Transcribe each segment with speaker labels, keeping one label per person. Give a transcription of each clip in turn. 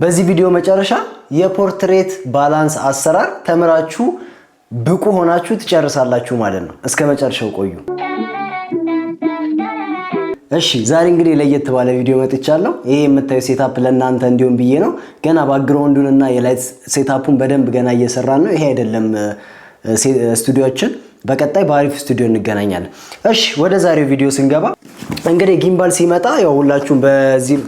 Speaker 1: በዚህ ቪዲዮ መጨረሻ የፖርትሬት ባላንስ አሰራር ተምራችሁ ብቁ ሆናችሁ ትጨርሳላችሁ ማለት ነው። እስከ መጨረሻው ቆዩ። እሺ ዛሬ እንግዲህ ለየት ባለ ቪዲዮ መጥቻለሁ። ይሄ የምታዩት ሴታፕ ለእናንተ እንዲሆን ብዬ ነው። ገና ባክግራውንዱን እና የላይት ሴታፑን በደንብ ገና እየሰራን ነው። ይሄ አይደለም ስቱዲዮችን በቀጣይ በአሪፍ ስቱዲዮ እንገናኛለን። እሺ ወደ ዛሬው ቪዲዮ ስንገባ እንግዲህ ጊምባል ሲመጣ ያው ሁላችሁም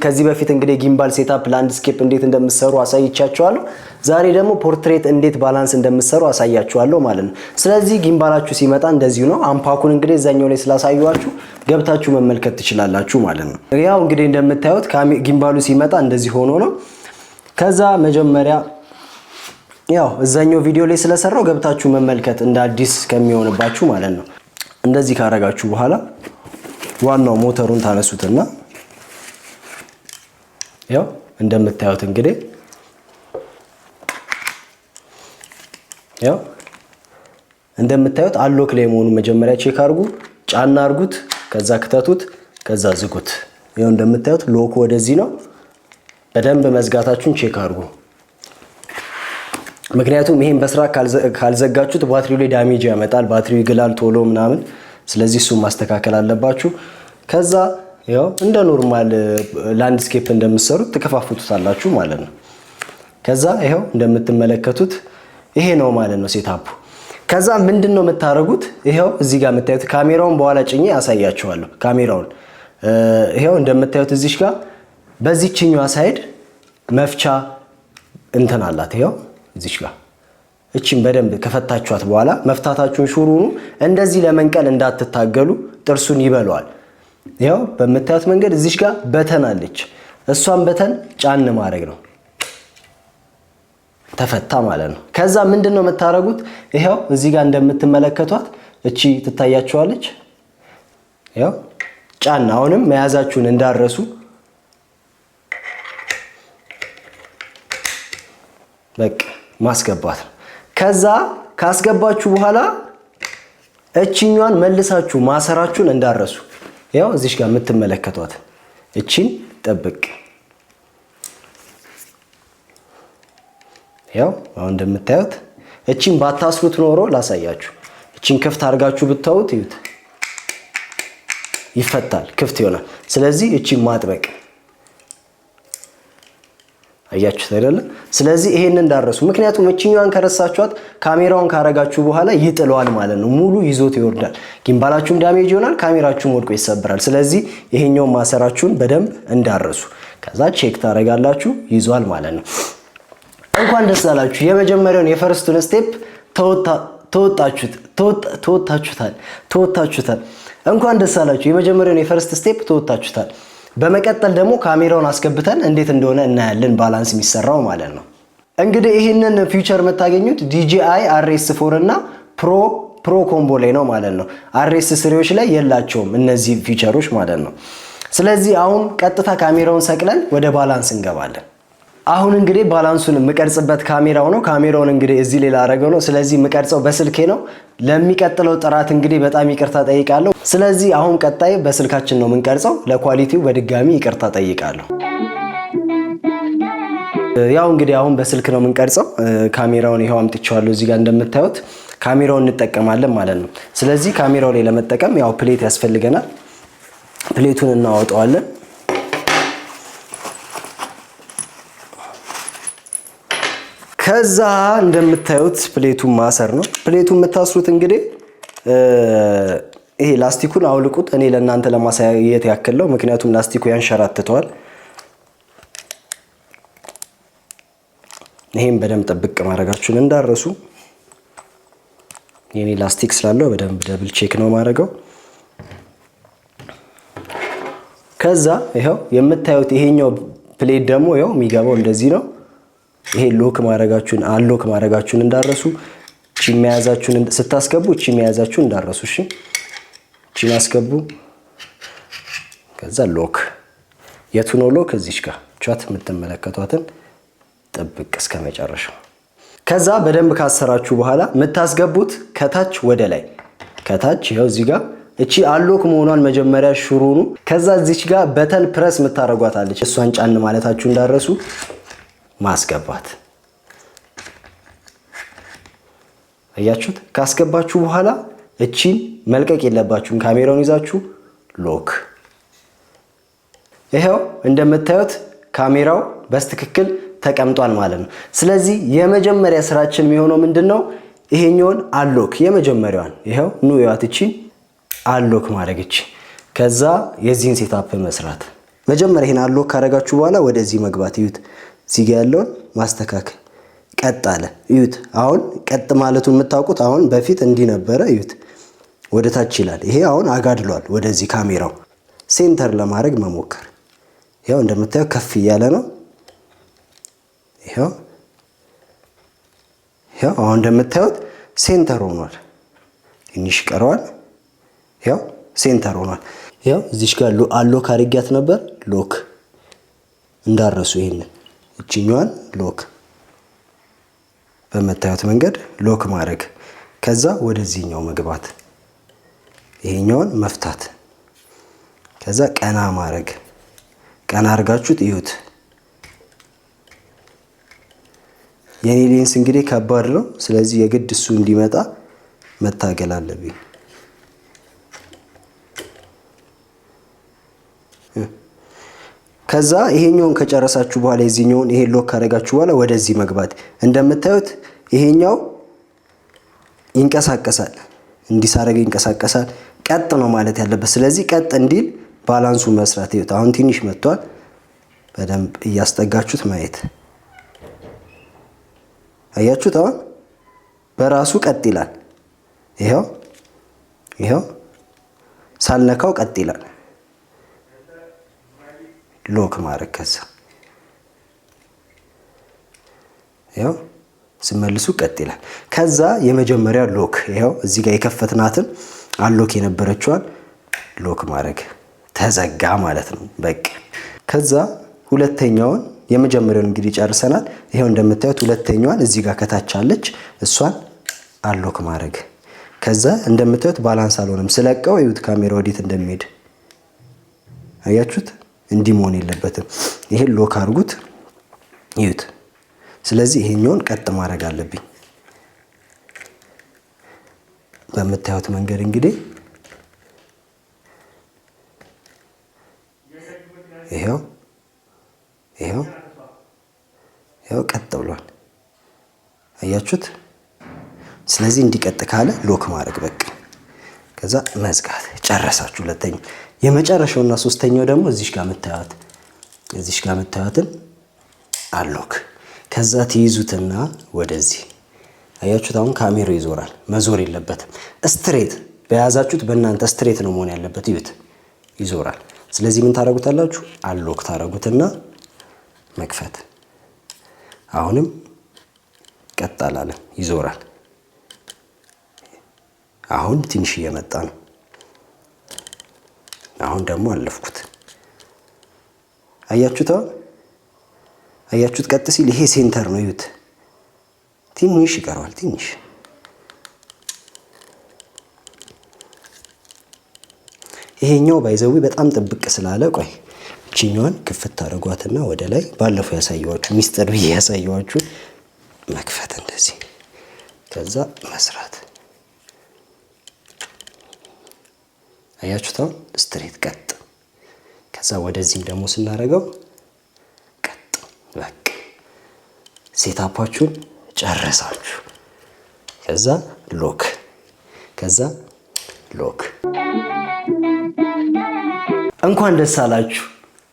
Speaker 1: ከዚህ በፊት እንግዲህ ጊምባል ሴታፕ ላንድስኬፕ እንዴት እንደምትሰሩ አሳይቻችኋለሁ። ዛሬ ደግሞ ፖርትሬት እንዴት ባላንስ እንደምትሰሩ አሳያችኋለሁ ማለት ነው። ስለዚህ ጊምባላችሁ ሲመጣ እንደዚሁ ነው። አምፓኩን እንግዲህ እዛኛው ላይ ስላሳዩዋችሁ ገብታችሁ መመልከት ትችላላችሁ ማለት ነው። ያው እንግዲህ እንደምታዩት ጊምባሉ ሲመጣ እንደዚህ ሆኖ ነው። ከዛ መጀመሪያ ያው እዛኛው ቪዲዮ ላይ ስለሰራው ገብታችሁ መመልከት እንደ አዲስ ከሚሆንባችሁ ማለት ነው። እንደዚህ ካረጋችሁ በኋላ ዋናው ሞተሩን ታነሱትና ያው እንደምታዩት እንግዲህ ያው እንደምታዩት አሎክ ላይ መሆኑ መጀመሪያ ቼክ አድርጉ፣ ጫና አድርጉት፣ ከዛ ክተቱት፣ ከዛ ዝጉት። ያው እንደምታዩት ሎክ ወደዚህ ነው። በደንብ መዝጋታችሁን ቼክ አድርጉ። ምክንያቱም ይሄን በስራ ካልዘጋችሁት ባትሪው ላይ ዳሜጅ ያመጣል፣ ባትሪው ይግላል ቶሎ ምናምን። ስለዚህ እሱን ማስተካከል አለባችሁ። ከዛ ያው እንደ ኖርማል ላንድስኬፕ እንደምትሰሩት ትከፋፍቱታላችሁ ማለት ነው። ከዛ ይሄው እንደምትመለከቱት ይሄ ነው ማለት ነው ሴታፑ። ከዛ ምንድነው የምታረጉት? ይሄው እዚህ ጋር የምታዩት ካሜራውን በኋላ ጭኜ ያሳያችኋለሁ። ካሜራውን ይሄው እንደምታዩት እዚሽ ጋር በዚህኛው ሳይድ መፍቻ እንትን አላት። ይሄው እዚሽ ጋር እቺን በደንብ ከፈታችኋት በኋላ መፍታታችሁን ሹሩኑ እንደዚህ ለመንቀል እንዳትታገሉ፣ ጥርሱን ይበለዋል። ያው በምታዩት መንገድ እዚሽ ጋር በተን አለች። እሷን በተን ጫን ማድረግ ነው። ተፈታ ማለት ነው። ከዛ ምንድነው የምታረጉት? ይሄው እዚህ ጋር እንደምትመለከቷት እቺ ትታያችኋለች። ያው ጫን፣ አሁንም መያዛችሁን እንዳረሱ በቃ ማስገባት ነው። ከዛ ካስገባችሁ በኋላ እቺኛዋን መልሳችሁ ማሰራችሁን እንዳረሱ። ያው እዚሽ ጋር የምትመለከቷት እቺን ጠብቅ። ያው አሁን እንደምታዩት እቺን ባታስሩት ኖሮ ላሳያችሁ። እቺን ክፍት አድርጋችሁ ብታዩት ይዩት፣ ይፈታል፣ ክፍት ይሆናል። ስለዚህ እቺን ማጥበቅ አያችሁት አይደለ? ስለዚህ ይሄን እንዳረሱ። ምክንያቱም እቺኛዋን ከረሳችኋት ካሜራውን ካረጋችሁ በኋላ ይጥለዋል ማለት ነው። ሙሉ ይዞት ይወርዳል። ጊምባላችሁም ዳሜጅ ይሆናል፣ ካሜራችሁም ወድቆ ይሰበራል። ስለዚህ ይሄኛው ማሰራችሁን በደንብ እንዳረሱ። ከዛ ቼክ ታረጋላችሁ፣ ይዟል ማለት ነው። እንኳን ደስ አላችሁ። የመጀመሪያውን የፈርስቱን ስቴፕ ተወጣችሁታል። እንኳን ደስ አላችሁ። የመጀመሪያውን የፈርስት ስቴፕ ተወጣችሁታል። በመቀጠል ደግሞ ካሜራውን አስገብተን እንዴት እንደሆነ እናያለን፣ ባላንስ የሚሰራው ማለት ነው። እንግዲህ ይህንን ፊቸር የምታገኙት DJI RS4 እና ፕሮ ኮምቦ ላይ ነው ማለት ነው። RS3ዎች ላይ የላቸውም እነዚህ ፊቸሮች ማለት ነው። ስለዚህ አሁን ቀጥታ ካሜራውን ሰቅለን ወደ ባላንስ እንገባለን። አሁን እንግዲህ ባላንሱን የምቀርጽበት ካሜራው ነው። ካሜራውን እንግዲህ እዚህ ሌላ አረገው ነው። ስለዚህ የምቀርጸው በስልኬ ነው። ለሚቀጥለው ጥራት እንግዲህ በጣም ይቅርታ ጠይቃለሁ። ስለዚህ አሁን ቀጣይ በስልካችን ነው የምንቀርጸው። ለኳሊቲው በድጋሚ ይቅርታ ጠይቃለሁ። ያው እንግዲህ አሁን በስልክ ነው የምንቀርጸው። ካሜራውን ይሄው አምጥቼዋለሁ። እዚህ ጋር እንደምታዩት ካሜራውን እንጠቀማለን ማለት ነው። ስለዚህ ካሜራው ላይ ለመጠቀም ያው ፕሌት ያስፈልገናል። ፕሌቱን እናወጣዋለን። ከዛ እንደምታዩት ፕሌቱን ማሰር ነው። ፕሌቱን የምታስሩት እንግዲህ ይሄ ላስቲኩን አውልቁት። እኔ ለእናንተ ለማሳየት ያክል ነው፣ ምክንያቱም ላስቲኩ ያንሸራትተዋል። ይሄን በደንብ ጥብቅ ማድረጋችሁን እንዳረሱ። የኔ ላስቲክ ስላለው በደንብ ደብል ቼክ ነው ማድረገው። ከዛ ይሄው የምታዩት ይሄኛው ፕሌት ደግሞ ይሄው የሚገባው እንደዚህ ነው። ይሄ ሎክ ማድረጋችሁን እንዳረሱ። እቺ መያዛችሁን ስታስገቡ እቺ መያዛችሁን እንዳረሱ። እሺ እቺን አስገቡ። ከዛ ሎክ የቱ ነው ሎክ? እዚች ጋር ቻት የምትመለከቷትን ጥብቅ እስከ መጨረሻው። ከዛ በደንብ ካሰራችሁ በኋላ የምታስገቡት ከታች ወደ ላይ፣ ከታች ይሄው እዚህ ጋር እቺ አሎክ መሆኗን መጀመሪያ ሹሩኑ። ከዛ እዚች ጋር በተን ፕረስ የምታረጓታለች። እሷን ጫን ማለታችሁ እንዳረሱ። ማስገባት። አያችሁት? ካስገባችሁ በኋላ እቺን መልቀቅ የለባችሁም። ካሜራውን ይዛችሁ ሎክ። ይሄው እንደምታዩት ካሜራው በስትክክል ተቀምጧል ማለት ነው። ስለዚህ የመጀመሪያ ስራችን የሚሆነው ምንድነው? ይሄኛውን አሎክ የመጀመሪያዋን ይሄው ኑ ያት እቺን አሎክ ማድረግ እቺ። ከዛ የዚህን ሴታፕ መስራት። መጀመሪያ ይሄን አሎክ ካረጋችሁ በኋላ ወደዚህ መግባት። እዩት፣ እዚህ ጋር ያለውን ማስተካከል። ቀጥ አለ። እዩት፣ አሁን ቀጥ ማለቱን የምታውቁት አሁን በፊት እንዲህ ነበረ። እዩት፣ ወደ ታች ይላል። ይሄ አሁን አጋድሏል ወደዚህ ካሜራው። ሴንተር ለማድረግ መሞከር። ይሄው እንደምታዩት ከፍ እያለ ነው። ይሄው አሁን እንደምታዩት ሴንተር ሆኗል። ትንሽ ቀረዋል። ይሄው ሴንተር ሆኗል። ይሄው እዚሽ ጋር አሎክ አድርጊያት ነበር። ሎክ እንዳረሱ ይሄንን እቺኛዋን ሎክ በመታየት መንገድ ሎክ ማድረግ። ከዛ ወደዚህኛው መግባት፣ ይሄኛውን መፍታት። ከዛ ቀና ማድረግ። ቀና አድርጋችሁት እዩት። የኔ ሌንስ እንግዲህ ከባድ ነው። ስለዚህ የግድ እሱ እንዲመጣ መታገል አለብኝ። ከዛ ይሄኛውን ከጨረሳችሁ በኋላ የዚህኛውን ይሄ ሎክ ካደረጋችሁ በኋላ ወደዚህ መግባት። እንደምታዩት ይሄኛው ይንቀሳቀሳል። እንዲሳረግ ይንቀሳቀሳል። ቀጥ ነው ማለት ያለበት። ስለዚህ ቀጥ እንዲል ባላንሱ መስራት። ይሁት አሁን ትንሽ መጥቷል። በደንብ እያስጠጋችሁት ማየት። አያችሁት? አሁን በራሱ ቀጥ ይላል። ይሄው ሳልነካው ቀጥ ይላል። ሎክ ማድረግ። ከዛ ይሄው ስመልሱ ቀጥ ይላል። ከዛ የመጀመሪያ ሎክ ይሄው እዚህ ጋር የከፈትናትን አሎክ የነበረችዋን ሎክ ማድረግ። ተዘጋ ማለት ነው በቃ። ከዛ ሁለተኛውን የመጀመሪያውን እንግዲህ ጨርሰናል። ይሄው እንደምታዩት ሁለተኛዋን እዚህ ጋር ከታች አለች፣ እሷን አሎክ ማድረግ። ከዛ እንደምታዩት ባላንስ አልሆነም። ስለቀው እዩት ካሜራ ወዴት እንደሚሄድ አያችሁት? እንዲህ መሆን የለበትም። ይሄን ሎክ አድርጉት እዩት። ስለዚህ ይሄኛውን ቀጥ ማድረግ አለብኝ በምታዩት መንገድ እንግዲህ ይሄው ቀጥ ብሏል። አያችሁት? ስለዚህ እንዲቀጥ ካለ ሎክ ማድረግ በቃ። ከዛ መዝጋት። ጨረሳችሁ። ሁለተኛው የመጨረሻውና ሶስተኛው ደግሞ እዚሽ ጋር መታየትን አሎክ። ከዛ ትይዙትና ወደዚህ አያችሁት? አሁን ካሜራው ይዞራል። መዞር የለበትም። ስትሬት በያዛችሁት በእናንተ ስትሬት ነው መሆን ያለበት። ይዩት፣ ይዞራል። ስለዚህ ምን ታረጉታላችሁ? አሎክ ታረጉትና መክፈት። አሁንም ቀጥ አላለም፣ ይዞራል። አሁን ትንሽ እየመጣ ነው። አሁን ደግሞ አለፍኩት። አያችሁት? አያችሁት? ቀጥ ሲል ይሄ ሴንተር ነው። ይዩት፣ ትንሽ ይቀረዋል። ትንሽ ይሄኛው ባይዘዊ በጣም ጥብቅ ስላለ ቆይ እቺኛዋን ክፍት አድርጓትና ወደ ላይ ባለፈው ያሳየዋችሁ ሚስጥር ብዬ ያሳየዋችሁ መክፈት እንደዚህ። ከዛ መስራት። አያችሁት? ስትሬት ቀጥ። ከዛ ወደዚህም ደግሞ ስናደርገው ቀጥ። በቃ ሴታፓችሁን ጨረሳችሁ። ከዛ ሎክ፣ ከዛ ሎክ። እንኳን ደስ አላችሁ።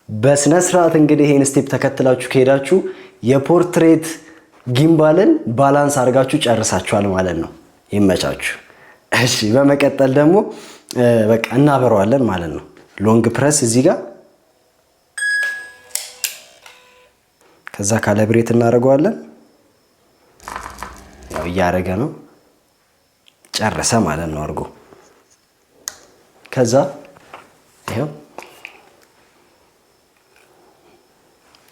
Speaker 1: በስነ ስርዓት እንግዲህ ይሄን ስቴፕ ተከትላችሁ ከሄዳችሁ የፖርትሬት ጊምባልን ባላንስ አድርጋችሁ ጨርሳችኋል ማለት ነው። ይመቻችሁ። እሺ፣ በመቀጠል ደግሞ በቃ እናበረዋለን ማለት ነው። ሎንግ ፕረስ እዚህ ጋር፣ ከዛ ካለብሬት እናደርገዋለን። ያው እያደረገ ነው። ጨረሰ ማለት ነው አድርጎ። ከዛ ይሄው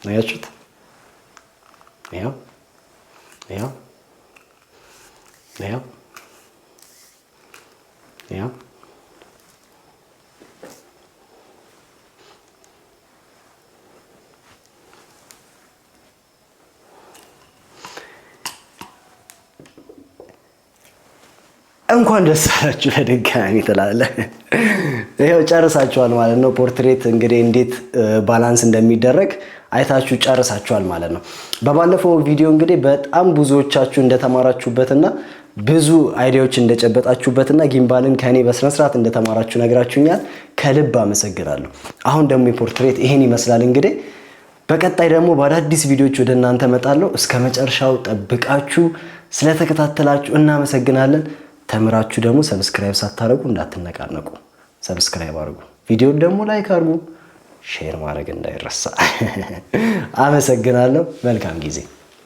Speaker 1: አያችሁት? ይሄው እንኳን ደስ አላችሁ በድጋሚ ትላለህ። ይኸው ጨርሳችኋል ማለት ነው። ፖርትሬት እንግዲህ እንዴት ባላንስ እንደሚደረግ አይታችሁ ጨርሳችኋል ማለት ነው። በባለፈው ቪዲዮ እንግዲህ በጣም ብዙዎቻችሁ እንደተማራችሁበትና ብዙ አይዲያዎች እንደጨበጣችሁበትና ጊምባልን ከኔ በስነስርዓት እንደተማራችሁ ነግራችሁኛል። ከልብ አመሰግናለሁ። አሁን ደግሞ የፖርትሬት ይሄን ይመስላል። እንግዲህ በቀጣይ ደግሞ በአዳዲስ ቪዲዮዎች ወደ እናንተ እመጣለሁ። እስከ መጨረሻው ጠብቃችሁ ስለተከታተላችሁ እናመሰግናለን። ተምራችሁ ደግሞ ሰብስክራይብ ሳታደርጉ እንዳትነቃነቁ። ሰብስክራይብ አድርጉ፣ ቪዲዮን ደግሞ ላይክ አድርጉ፣ ሼር ማድረግ እንዳይረሳ። አመሰግናለሁ። መልካም ጊዜ